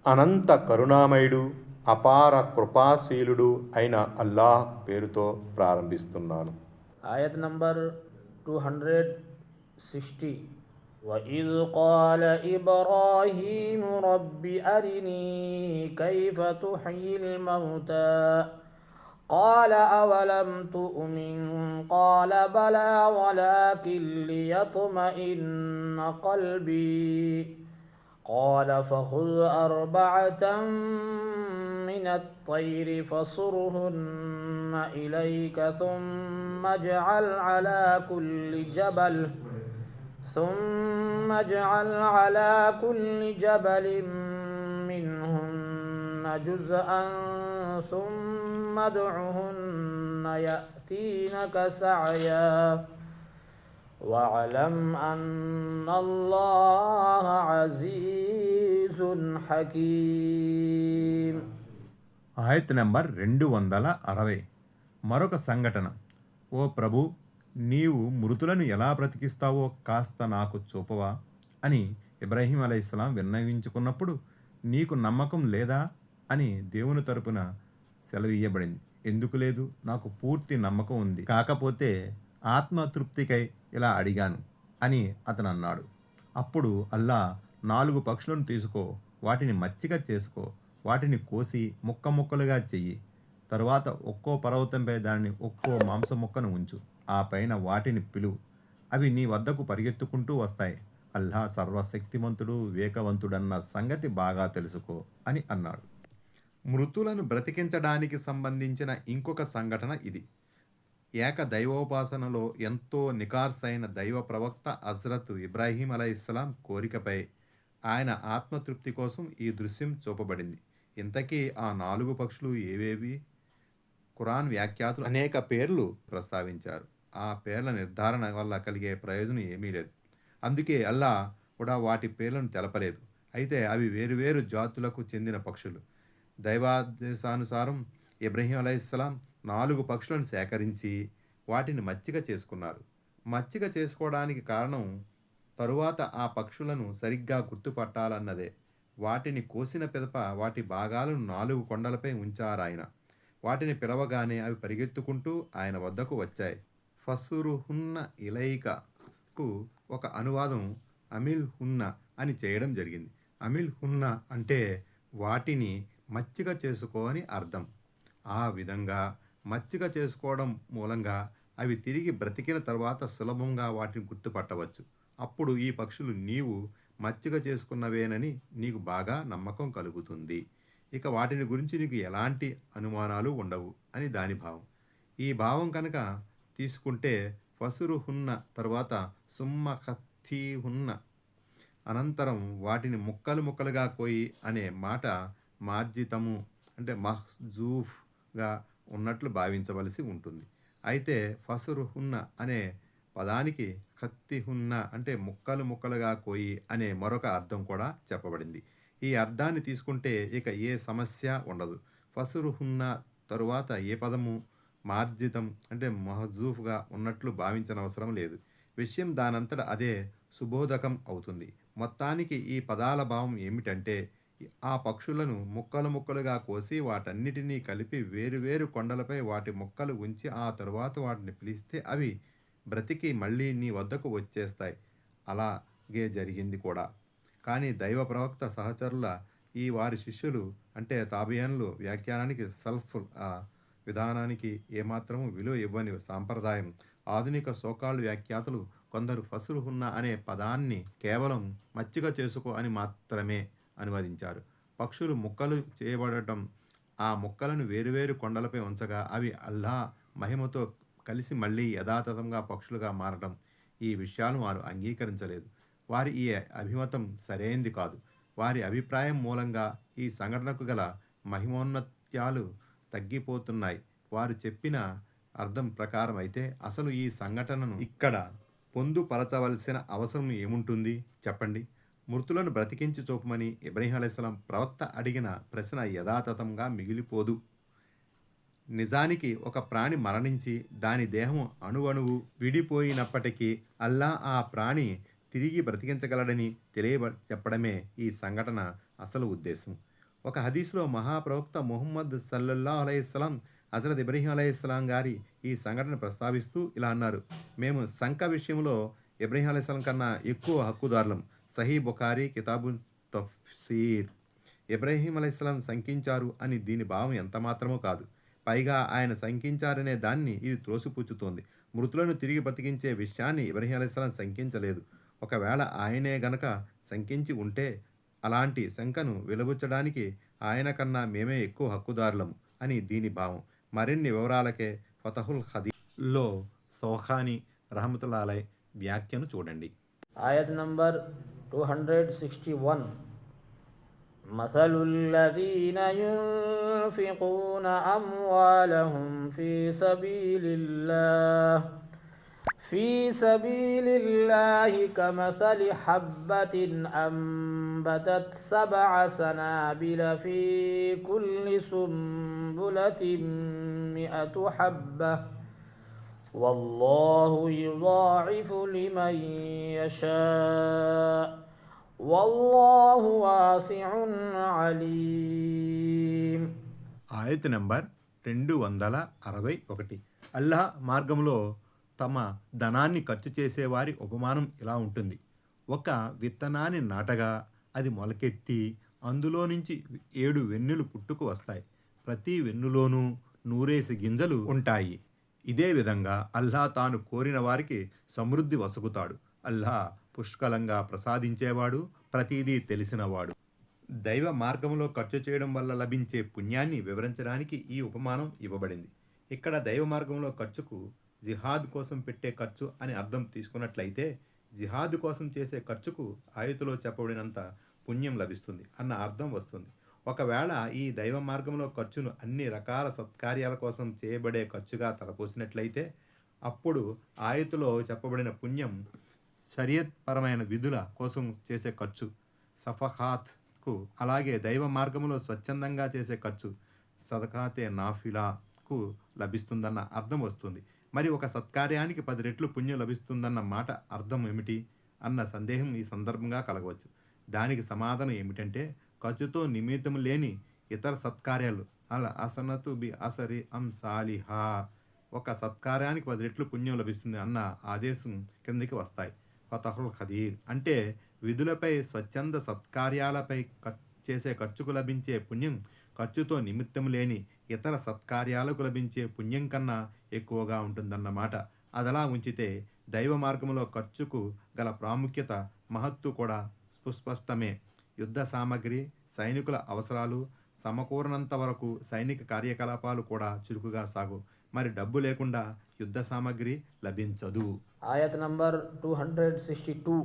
అనంత కరుణామయుడు, అపార కృపాశీలుడు అయిన అల్లాహ్ పేరుతో ప్రారంభిస్తున్నాను. ఆయత్ నంబర్ 260. وإذ قال إبراهيم رب أرني كيف تحيي الموتى قال أولم تؤمن قال بلى ولكن ليطمئن قلبي قال فخذ أربعة من الطير فصرهن إليك ثم اجعل على كل جبل منهن جزءا ثم ادعهن يأتينك سعيا واعلم أن الله عزيز حكيم. ఆయత్ నెంబర్ 260. మరొక సంఘటన. ఓ ప్రభు, నీవు మృతులను ఎలా బ్రతికిస్తావో కాస్త నాకు చూపవా అని ఇబ్రాహీం అలైహిస్సలాం విన్నవించుకున్నప్పుడు, నీకు నమ్మకం లేదా అని దేవుని తరపున సెలవియ్యబడింది. ఎందుకు లేదు? నాకు పూర్తి నమ్మకం ఉంది, కాకపోతే ఆత్మతృప్తికై ఇలా అడిగాను అని అతను అన్నాడు. అప్పుడు అల్లా, 4 పక్షులను తీసుకో, వాటిని మచ్చిక చేసుకో, వాటిని కోసి ముక్క ముక్కలుగా చెయ్యి, తరువాత ఒక్కో పర్వతంపై దానిని ఒక్కో మాంస ముక్కను ఉంచు, ఆ పైన వాటిని పిలువు, అవి నీ వద్దకు పరిగెత్తుకుంటూ వస్తాయి. అల్లా సర్వశక్తిమంతుడు, వివేకవంతుడన్న సంగతి బాగా తెలుసుకో అని అన్నాడు. మృతులను బ్రతికించడానికి సంబంధించిన ఇంకొక సంఘటన ఇది. ఏక దైవోపాసనలో ఎంతో నికార్సైన దైవ ప్రవక్త హజ్రత్ ఇబ్రాహీం అలైహిస్సలాం కోరికపై ఆయన ఆత్మతృప్తి కోసం ఈ దృశ్యం చూపబడింది. ఇంతకీ ఆ 4 పక్షులు ఏవేవి? ఖురాన్ వ్యాఖ్యాతులు అనేక పేర్లు ప్రస్తావించారు. ఆ పేర్ల నిర్ధారణ వల్ల కలిగే ప్రయోజనం ఏమీ లేదు. అందుకే అల్లా కూడా వాటి పేర్లను తెలపలేదు. అయితే అవి వేరువేరు జాతులకు చెందిన పక్షులు. దైవాదేశానుసారం ఇబ్రాహీం అలైహిస్సలాం 4 పక్షులను సేకరించి వాటిని మచ్చిక చేసుకున్నారు. మచ్చిక చేసుకోవడానికి కారణం తరువాత ఆ పక్షులను సరిగ్గా గుర్తుపట్టాలన్నదే. వాటిని కోసిన పిదప వాటి భాగాలను 4 కొండలపై ఉంచారాయన. వాటిని పిలవగానే అవి పరిగెత్తుకుంటూ ఆయన వద్దకు వచ్చాయి. ఫసురుహున్న ఇలైకకు ఒక అనువాదం అమిల్ హున్న అని చేయడం జరిగింది. అమిల్ హున్న అంటే వాటిని మచ్చిక చేసుకో అని అర్థం. ఆ విధంగా మచ్చిక చేసుకోవడం మూలంగా అవి తిరిగి బ్రతికిన తర్వాత సులభంగా వాటిని గుర్తుపట్టవచ్చు. అప్పుడు ఈ పక్షులు నీవు మచ్చిక చేసుకున్నవేనని నీకు బాగా నమ్మకం కలుగుతుంది. ఇక వాటిని గురించి నీకు ఎలాంటి అనుమానాలు ఉండవు అని దాని భావం. ఈ భావం కనుక తీసుకుంటే ఫసురుహున్న తర్వాత సుమ్మ ఖత్తీహున్న అనంతరం వాటిని ముక్కలు ముక్కలుగా కోయి అనే మాట మార్జితము అంటే మహ్జూఫ్గా ఉన్నట్లు భావించవలసి ఉంటుంది. అయితే ఫసురుహున్న అనే పదానికి ఖత్తిహున్న అంటే ముక్కలు ముక్కలుగా కోయి అనే మరొక అర్థం కూడా చెప్పబడింది. ఈ అర్థాన్ని తీసుకుంటే ఇక ఏ సమస్య ఉండదు. ఫసురుహున్న తరువాత ఏ పదము మార్జితం అంటే మహజూఫ్గా ఉన్నట్లు భావించనవసరం లేదు. విషయం దానంతట అదే సుబోధకం అవుతుంది. మొత్తానికి ఈ పదాల భావం ఏమిటంటే, ఆ పక్షులను ముక్కలు ముక్కలుగా కోసి వాటన్నిటినీ కలిపి వేరువేరు కొండలపై వాటి ముక్కలు ఉంచి ఆ తరువాత వాటిని పిలిస్తే అవి బ్రతికి మళ్ళీ నీ వద్దకు వచ్చేస్తాయి. అలాగే జరిగింది కూడా. కానీ దైవ ప్రవక్త సహచరుల ఈ వారి శిష్యులు అంటే తాబియన్లు వ్యాఖ్యానానికి సల్ఫ్ విధానానికి ఏమాత్రము విలువ ఇవ్వని సాంప్రదాయం. ఆధునిక సోకాళ్ళు వ్యాఖ్యాతలు కొందరు ఫసురుహున్న అనే పదాన్ని కేవలం మచ్చిక చేసుకో అని మాత్రమే అనువదించారు. పక్షులు ముక్కలు చేయబడటం, ఆ ముక్కలను వేరువేరు కొండలపై ఉంచగా అవి అల్లా మహిమతో కలిసి మళ్ళీ యథాతథంగా పక్షులుగా మారడం, ఈ విషయాలు వారు అంగీకరించలేదు. వారి ఈ అభిమతం సరైంది కాదు. వారి అభిప్రాయం మూలంగా ఈ సంఘటనకు గల మహిమోన్నత్యాలు తగ్గిపోతున్నాయి. వారు చెప్పిన అర్థం ప్రకారం అయితే అసలు ఈ సంఘటనను ఇక్కడ పొందుపరచవలసిన అవసరం ఏముంటుంది చెప్పండి? మృతులను బ్రతికించి చూపమని ఇబ్రాహీం అలైహిస్సలాం ప్రవక్త అడిగిన ప్రశ్న యథాతథంగా మిగిలిపోదు. నిజానికి ఒక ప్రాణి మరణించి దాని దేహం అణువణువు విడిపోయినప్పటికీ అల్లా ఆ ప్రాణి తిరిగి బ్రతికించగలడని చెప్పడమే ఈ సంఘటన అసలు ఉద్దేశం. ఒక హదీస్లో మహాప్రవక్త ముహమ్మద్ సల్లల్లాహు అలైహిస్సలాం హజరత్ ఇబ్రహీం అలైహిస్సలాం గారి ఈ సంఘటన ప్రస్తావిస్తూ ఇలా అన్నారు: మేము సంఖ విషయంలో ఇబ్రహీం అలైహిస్సలాం కన్నా ఎక్కువ హక్కుదారులం. సహీ బుఖారీ కితాబుల్ తఫ్సీర్. ఇబ్రహీం అలైహిస్సలాం శంకించారు అని దీని భావం ఎంత మాత్రమూ కాదు. పైగా ఆయన శంకించారనే దాన్ని ఇది త్రోసిపుచ్చుతోంది. మృతులను తిరిగి బతికించే విషయాన్ని ఇబ్రహీం అలైహిస్సలాం శంకించలేదు. ఒకవేళ ఆయనే గనక శంకించి ఉంటే అలాంటి శంకను వెలుబుచ్చడానికి ఆయన కన్నా మేమే ఎక్కువ హక్కుదారులము అని దీని భావం. మరిన్ని వివరాలకే ఫతహుల్ హదీస్లో సౌఖాని రహమతుల్లా అలై వ్యాఖ్యను చూడండి. Ayat number 261. مثل الذين ينفقون أموالهم في سبيل الله كمثل حبة أنبتت 7 سنابل في كل سنبلة 100 حبة والله يضاعف لمن يشاء والله واسع عليم. ఆయత్ నెంబర్ 261. అల్లాహ్ మార్గంలో తమ ధనాన్ని ఖర్చు చేసేవారి ఉపమానం ఇలా ఉంటుంది. ఒక విత్తనాన్ని నాటగా అది మొలకెత్తి అందులో నుంచి 7 వెన్నులు పుట్టుకు వస్తాయి. ప్రతి వెన్నులోనూ 100 గింజలు ఉంటాయి. ఇదే విధంగా అల్లాహ్ తాను కోరిన వారికి సమృద్ధి వసగుతాడు. అల్లాహ్ పుష్కలంగా ప్రసాదించేవాడు, ప్రతిదీ తెలిసినవాడు. దైవ మార్గంలో ఖర్చు చేయడం వల్ల లభించే పుణ్యాన్ని వివరించడానికి ఈ ఉపమానం ఇవ్వబడింది. ఇక్కడ దైవ మార్గంలో ఖర్చుకు జిహాద్ కోసం పెట్టే ఖర్చు అని అర్థం తీసుకున్నట్లయితే, జిహాద్ కోసం చేసే ఖర్చుకు ఆయతులో చెప్పబడినంత పుణ్యం లభిస్తుంది అన్న అర్థం వస్తుంది. ఒకవేళ ఈ దైవ మార్గంలో ఖర్చును అన్ని రకాల సత్కార్యాల కోసం చేయబడే ఖర్చుగా తలపోసినట్లయితే, అప్పుడు ఆయతులో చెప్పబడిన పుణ్యం షరియత్ పరమైన విధుల కోసం చేసే ఖర్చు సఫహాత్కు, అలాగే దైవ మార్గంలో స్వచ్ఛందంగా చేసే ఖర్చు సదకాతే నాఫిలాకు లభిస్తుందన్న అర్థం వస్తుంది. మరి ఒక సత్కార్యానికి 10 రెట్లు పుణ్యం లభిస్తుందన్న మాట అర్థం ఏమిటి అన్న సందేహం ఈ సందర్భంగా కలగవచ్చు. దానికి సమాధానం ఏమిటంటే, ఖర్చుతో నిమిత్తం లేని ఇతర సత్కార్యాలు అల అసనతు బి అసరి సాలిహా, ఒక సత్కార్యానికి 10 రెట్లు పుణ్యం లభిస్తుంది అన్న ఆదేశం క్రిందికి వస్తాయి. ఫతహుల్ ఖదీర్ అంటే విధులపై స్వచ్ఛంద సత్కార్యాలపై చేసే ఖర్చుకు లభించే పుణ్యం ఖర్చుతో నిమిత్తం లేని ఇతర సత్కార్యాలకు లభించే పుణ్యం కన్నా ఎక్కువగా ఉంటుందన్నమాట. అదలా ఉంచితే దైవ మార్గంలో ఖర్చుకు గల ప్రాముఖ్యత, మహత్తు కూడా సుస్పష్టమే. యుద్ధ సామగ్రి, సైనికుల అవసరాలు సమకూరనంత వరకు సైనిక కార్యకలాపాలు కూడా చురుకుగా సాగు. మరి డబ్బు లేకుండా యుద్ధ సామగ్రి లభించదు. Ayat number 262.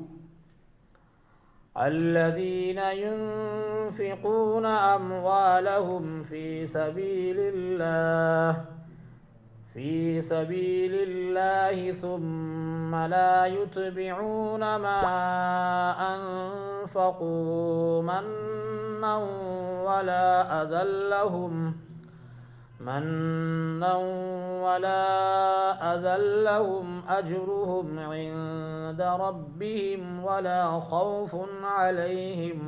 الذين ينفقون أموالهم في سبيل الله ثم لا يتبعون ما أنفقوا منا ولا أذى لهم أجرهم عند ربهم ولا خوف عليهم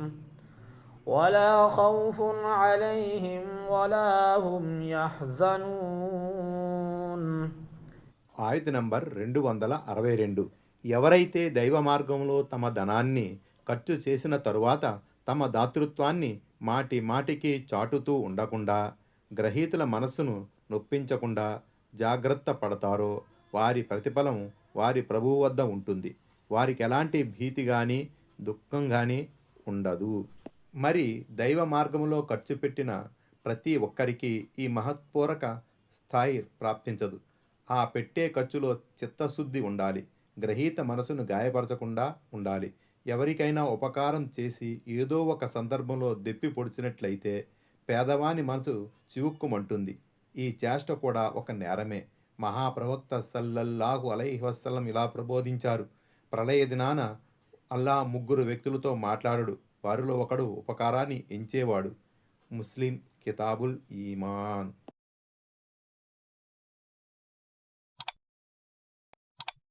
ولا هم يحزنون. ఆయత్ నంబర్ 262. ఎవరైతే దైవ మార్గంలో తమ ధనాన్ని ఖర్చు చేసిన తరువాత తమ దాతృత్వాన్ని మాటి మాటికి చాటుతూ ఉండకుండా, గ్రహీతుల మనస్సును నొప్పించకుండా జాగ్రత్త పడతారో వారి ప్రతిఫలం వారి ప్రభువు వద్ద ఉంటుంది. వారికి ఎలాంటి భీతి కానీ దుఃఖం కానీ ఉండదు. మరి దైవ మార్గంలో ఖర్చు పెట్టిన ప్రతి ఒక్కరికి ఈ మహత్పూరక స్థాయి ప్రాప్తించదు. ఆ పెట్టే ఖర్చులో చిత్తశుద్ధి ఉండాలి. గ్రహీత మనసును గాయపరచకుండా ఉండాలి. ఎవరికైనా ఉపకారం చేసి ఏదో ఒక సందర్భంలో దెప్పి పొడిచినట్లయితే పేదవాని మనసు చివుక్కుమంటుంది. ఈ చేష్ట కూడా ఒక నేరమే. మహాప్రవక్త సల్లల్లాహు అలైహి వసల్లం ఇలా ప్రబోధించారు: ప్రళయ దినాన అల్లాహ్ 3 వ్యక్తులతో మాట్లాడడు. వారిలో ఒకడు ఉపకారాన్ని ఎంచేవాడు. ముస్లిం కితాబుల్ ఈమాన్.